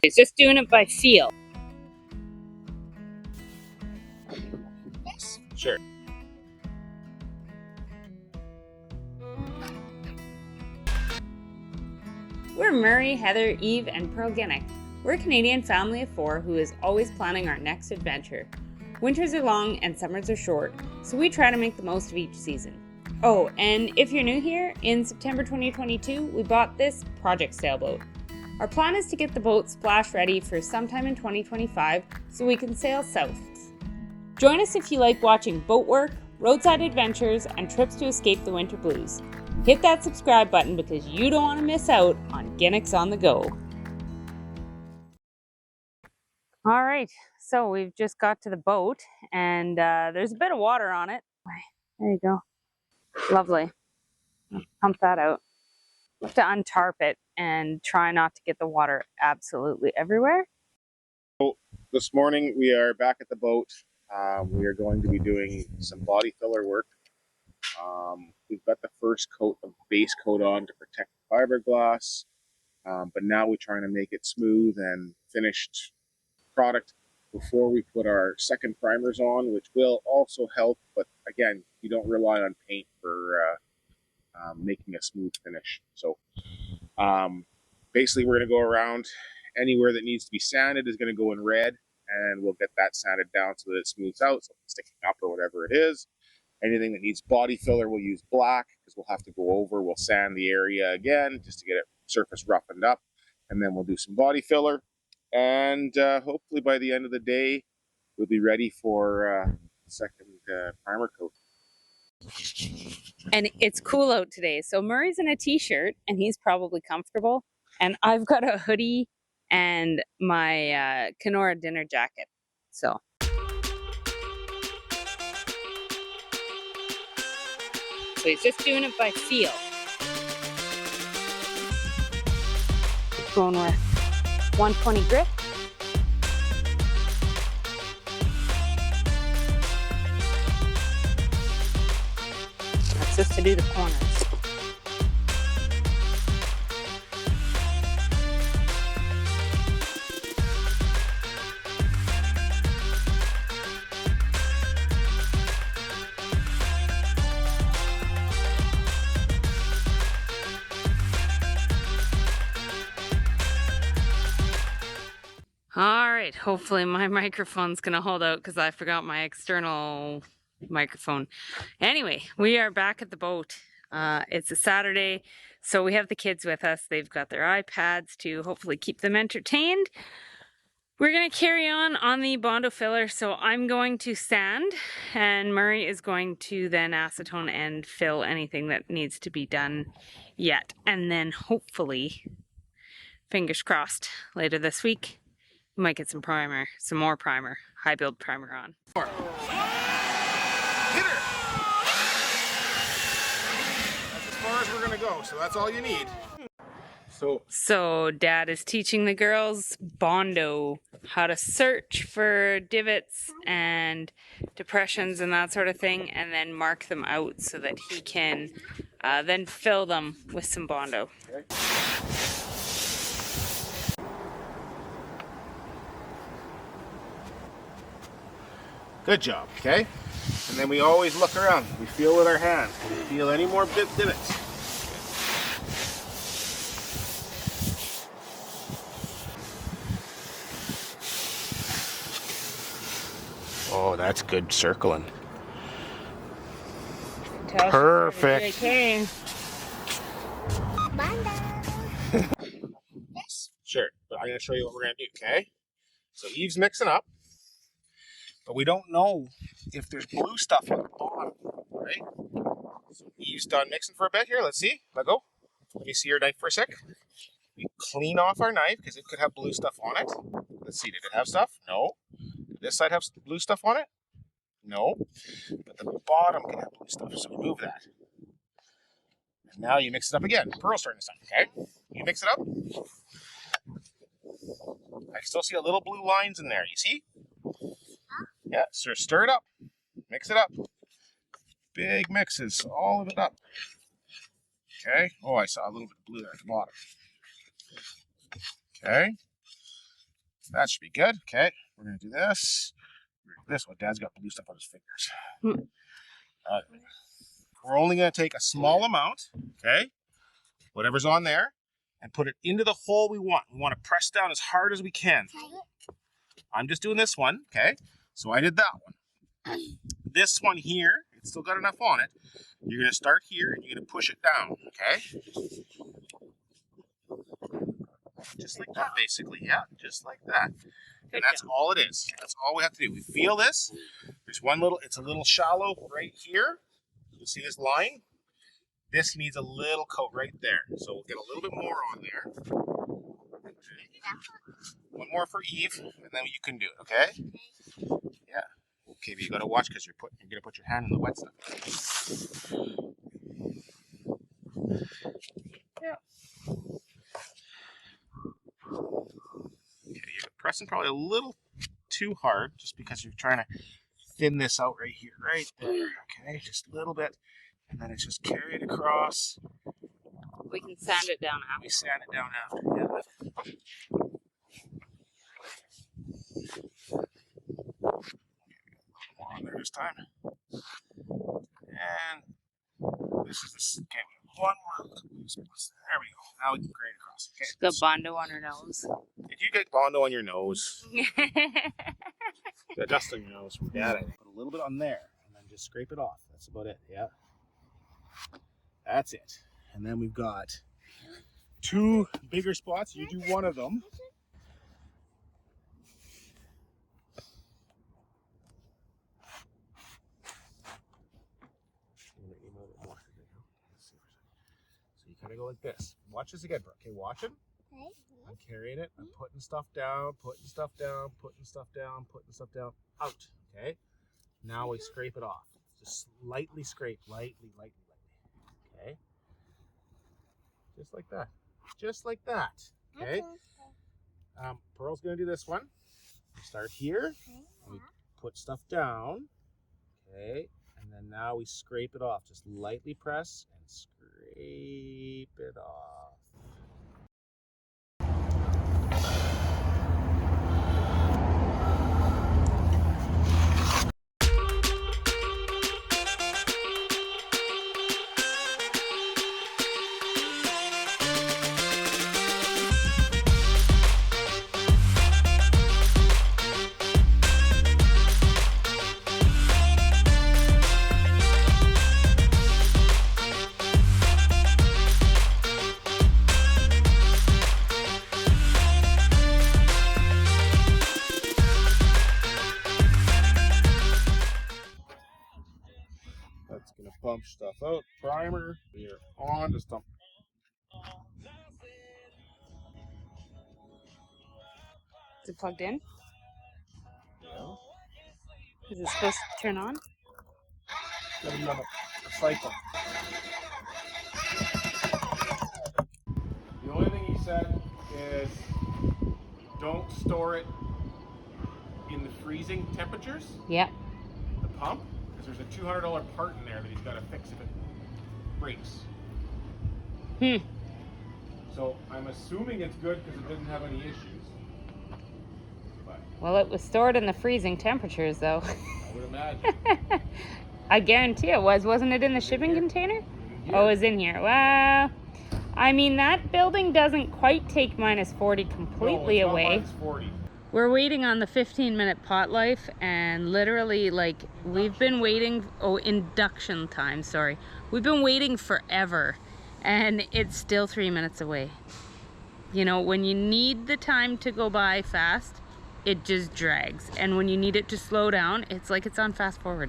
He's just doing it by feel. Yes. Sure. We're Murray, Heather, Eve, and Pearl Ginnick. We're a Canadian family of 4 who is always planning our next adventure. Winters are long and summers are short, so we try to make the most of each season. Oh, and if you're new here, in September 2022, we bought this project sailboat. Our plan is to get the boat splash ready for sometime in 2025 so we can sail south. Join us if you like watching boat work, roadside adventures, and trips to escape the winter blues. Hit that subscribe button because you don't want to miss out on Ginnick's on the Go. All right, so we've just got to the boat and there's a bit of water on it. There you go. Lovely. Pump that out. We have to untarp it and try not to get the water absolutely everywhere. So this morning we are back at the boat. We are going to be doing some body filler work. We've got the first coat of base coat on to protect the fiberglass, but now we're trying to make it smooth and finished product before we put our second primers on, which will also help. But again, you don't rely on paint for making a smooth finish. So basically, we're going to go around. Anywhere that needs to be sanded is going to go in red, and we'll get that sanded down so that it smooths out, so it's sticking up or whatever it is. Anything that needs body filler, we'll use black because we'll have to go over. We'll sand the area again just to get it surface roughened up, and then we'll do some body filler. And hopefully by the end of the day, we'll be ready for second primer coat. And it's cool out today. So Murray's in a t-shirt and he's probably comfortable. And I've got a hoodie and my Kenora dinner jacket. So he's just doing it by feel. Going with 120 grip. That's just to do the corners. All right, hopefully my microphone's gonna hold out because I forgot my external microphone. Anyway, we are back at the boat. It's a Saturday, so we have the kids with us. They've got their iPads to hopefully keep them entertained. We're gonna carry on the Bondo filler, so I'm going to sand and Murray is going to then acetone and fill anything that needs to be done yet. And then hopefully, fingers crossed, later this week, we might get some primer, some more primer, high build primer on. Hit her! That's as far as we're gonna go, so that's all you need. So Dad is teaching the girls Bondo, how to search for divots and depressions and that sort of thing, and then mark them out so that he can then fill them with some Bondo. Okay. Good job, okay? And then we always look around. We feel with our hands. Can we feel any more divots? Oh, that's good circling. Perfect. Bondo. Yes. Sure, but I'm going to show you what we're going to do, okay? So Eve's mixing up. But we don't know if there's blue stuff on the bottom, right? So Eve's done mixing for a bit here. Let's see. Let go. Let me see your knife for a sec. We clean off our knife because it could have blue stuff on it. Let's see. Did it have stuff? No. Did this side have blue stuff on it? No. But the bottom can have blue stuff, so we move that. And now you mix it up again. Pearl's turn this time, okay? You mix it up. I still see a little blue lines in there. You see? Yeah, so stir it up. Mix it up. Big mixes, all of it up. Okay. Oh, I saw a little bit of blue there at the bottom. Okay. That should be good. Okay, we're gonna do this. This one, Dad's got blue stuff on his fingers. We're only gonna take a small amount, okay, whatever's on there, and put it into the hole we want. We want to press down as hard as we can. I'm just doing this one, okay? So I did that one. This one here, it's still got enough on it. You're gonna start here and you're gonna push it down, okay? Just like that, basically. Yeah, just like that. And that's all it is. That's all we have to do. We feel this. There's one little, it's a little shallow right here. You see this line? This needs a little coat right there. So we'll get a little bit more on there. Okay. One more for Eve, and then you can do it, okay? Yeah. Okay, but you gotta watch because you're gonna put your hand in the wet stuff. Yeah. Okay, you're pressing probably a little too hard just because you're trying to thin this out right here, right there. Okay, just a little bit. And then it's just carry it across. We can sand it down after. We sand it down after, yeah. More on there this time. And this is this. Okay, one more. There we go. Now we can grade across. Okay. She's got Bondo on her nose. Did you get Bondo on your nose? Got dust on your nose from Dad. Put a little bit on there, and then just scrape it off. That's about it. Yeah. That's it. And then we've got 2 bigger spots. You do one of them. So you kind of go like this. Watch this again, Brooke. Okay, watch it. I'm carrying it. I'm putting stuff down, putting stuff down, putting stuff down, putting stuff down, out. Okay? Now we scrape it off. Just lightly scrape. Lightly. Okay? Just like that. Just like that. Okay? Pearl's going to do this one. We start here. And we put stuff down. Okay? And then now we scrape it off. Just lightly press and scrape it off. That's gonna bump stuff out. Primer. We are on to stuff. Is it plugged in? Yeah. Is it supposed to turn on? Gotta be on the cycle. The only thing he said is don't store it in the freezing temperatures. Yep. The pump. There's a $200 part in there that he's got to fix if it breaks. So I'm assuming it's good because it didn't have any issues. But Well, it was stored in the freezing temperatures, though. I would imagine. I guarantee it was. Wasn't it in the shipping container? Oh, it was in here. Well, I mean, that building doesn't quite take minus 40 completely No, it's not away. minus 40. We're waiting on the 15-minute pot life, and literally, like, we've been waiting, induction time, sorry. We've been waiting forever, and it's still 3 minutes away. You know, when you need the time to go by fast, it just drags. And when you need it to slow down, it's like it's on fast forward.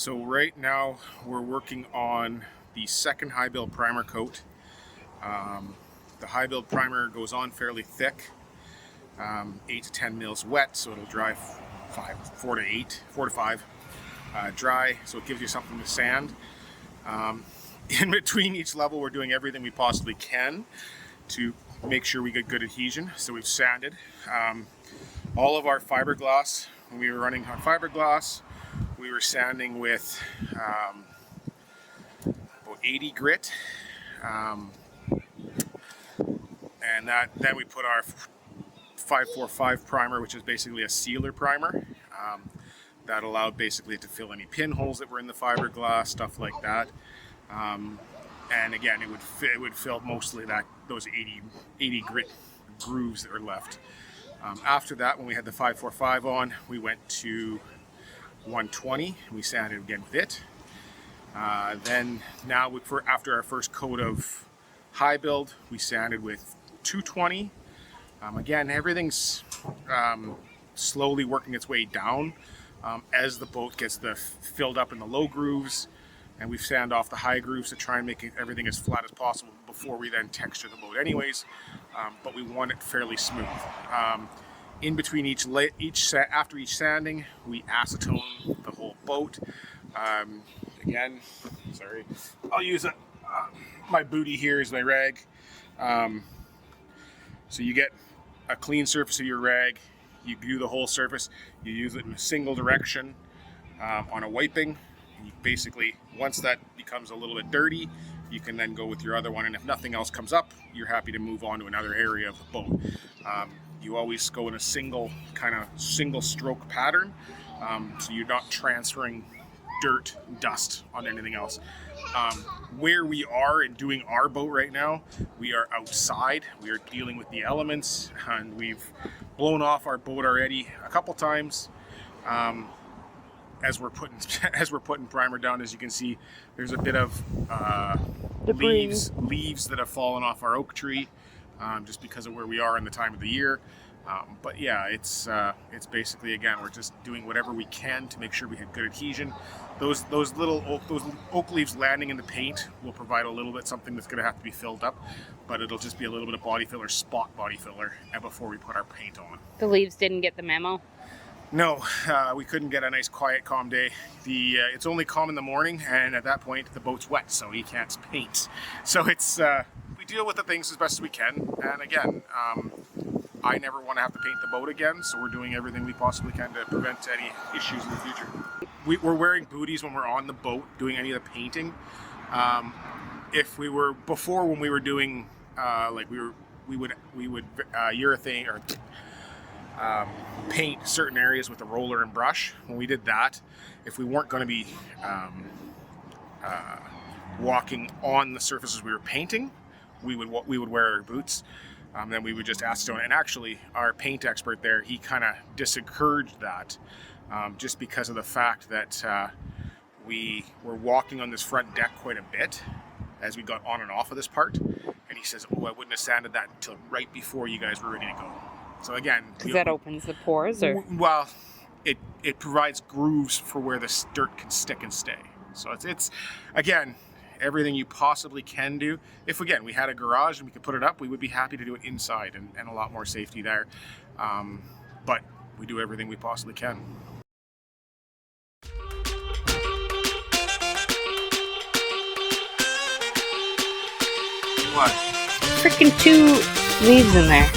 So right now we're working on the second high build primer coat. The high build primer goes on fairly thick, 8 to 10 mils wet, so it'll dry 4 to 5 dry, so it gives you something to sand. In between each level, we're doing everything we possibly can to make sure we get good adhesion. So we've sanded all of our fiberglass. When we were running on fiberglass, we were sanding with about 80 grit, and then we put our 545 primer, which is basically a sealer primer. That allowed basically to fill any pinholes that were in the fiberglass, stuff like that. And again, it would fill mostly those 80 grit grooves that were left. After that, when we had the 545 on, we went to 120. We sanded again with it. Then now, after our first coat of high build, we sanded with 220. Again, everything's slowly working its way down as the boat gets filled up in the low grooves, and we sand off the high grooves to try and make everything as flat as possible before we then texture the boat anyways, but we want it fairly smooth. In between after each sanding, we acetone the whole boat. Again, sorry, I'll use my booty here as my rag. So you get a clean surface of your rag, you do the whole surface, you use it in a single direction on a wiping. You basically, once that becomes a little bit dirty, you can then go with your other one, and if nothing else comes up, you're happy to move on to another area of the boat. You always go in a single stroke pattern, so you're not transferring dirt, dust on anything else. Where we are in doing our boat right now, we are outside, we are dealing with the elements, and we've blown off our boat already a couple times. As we're putting primer down, as you can see, there's a bit of leaves that have fallen off our oak tree, just because of where we are in the time of the year. But yeah, it's basically, again, we're just doing whatever we can to make sure we have good adhesion. Those oak leaves landing in the paint will provide a little bit something that's going to have to be filled up, but it'll just be a little bit of body filler, spot body filler, and before we put our paint on. The leaves didn't get the memo? No, we couldn't get a nice, quiet, calm day. It's only calm in the morning, and at that point, the boat's wet, so he can't paint. So it's we deal with the things as best as we can. And again, I never want to have to paint the boat again, so we're doing everything we possibly can to prevent any issues in the future. We're wearing booties when we're on the boat doing any of the painting. If we were before, when we were doing we would urethane or paint certain areas with a roller and brush. When we did that, if we weren't going to be walking on the surfaces we were painting, we would wear our boots. Then we would just acetone. And actually, our paint expert there, he kind of discouraged that, just because of the fact that we were walking on this front deck quite a bit as we got on and off of this part. And he says, "Oh, I wouldn't have sanded that until right before you guys were ready to go." So again, because that opens the pores, or well, it provides grooves for where the dirt can stick and stay. So it's again, everything you possibly can do. If again we had a garage and we could put it up, we would be happy to do it inside and a lot more safety there. But we do everything we possibly can. What? freaking 2 leaves in there.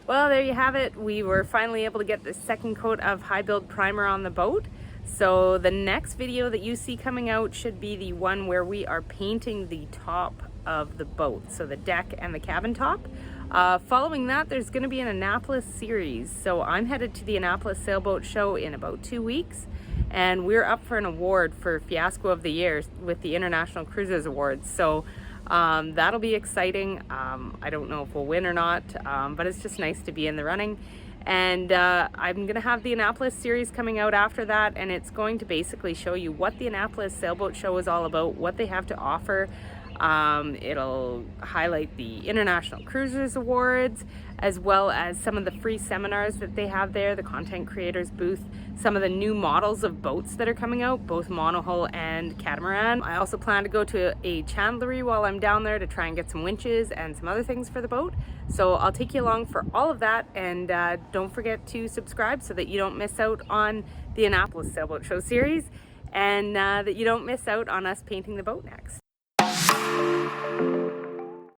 Well, there you have it. We were finally able to get the second coat of high build primer on the boat. So the next video that you see coming out should be the one where we are painting the top of the boat, so the deck and the cabin top. Following that, there's going to be an Annapolis series. So I'm headed to the Annapolis Sailboat Show in about 2 weeks, and we're up for an award for Fiasco of the Year with the International Cruisers Awards. So that'll be exciting. I don't know if we'll win or not, but it's just nice to be in the running. And I'm going to have the Annapolis series coming out after that, and it's going to basically show you what the Annapolis Sailboat Show is all about, what they have to offer. It'll highlight the International Cruisers Awards, as well as some of the free seminars that they have there, the content creators booth, some of the new models of boats that are coming out, both monohull and catamaran. I also plan to go to a chandlery while I'm down there to try and get some winches and some other things for the boat. So I'll take you along for all of that, and don't forget to subscribe so that you don't miss out on the Annapolis Sailboat Show series, and that you don't miss out on us painting the boat next.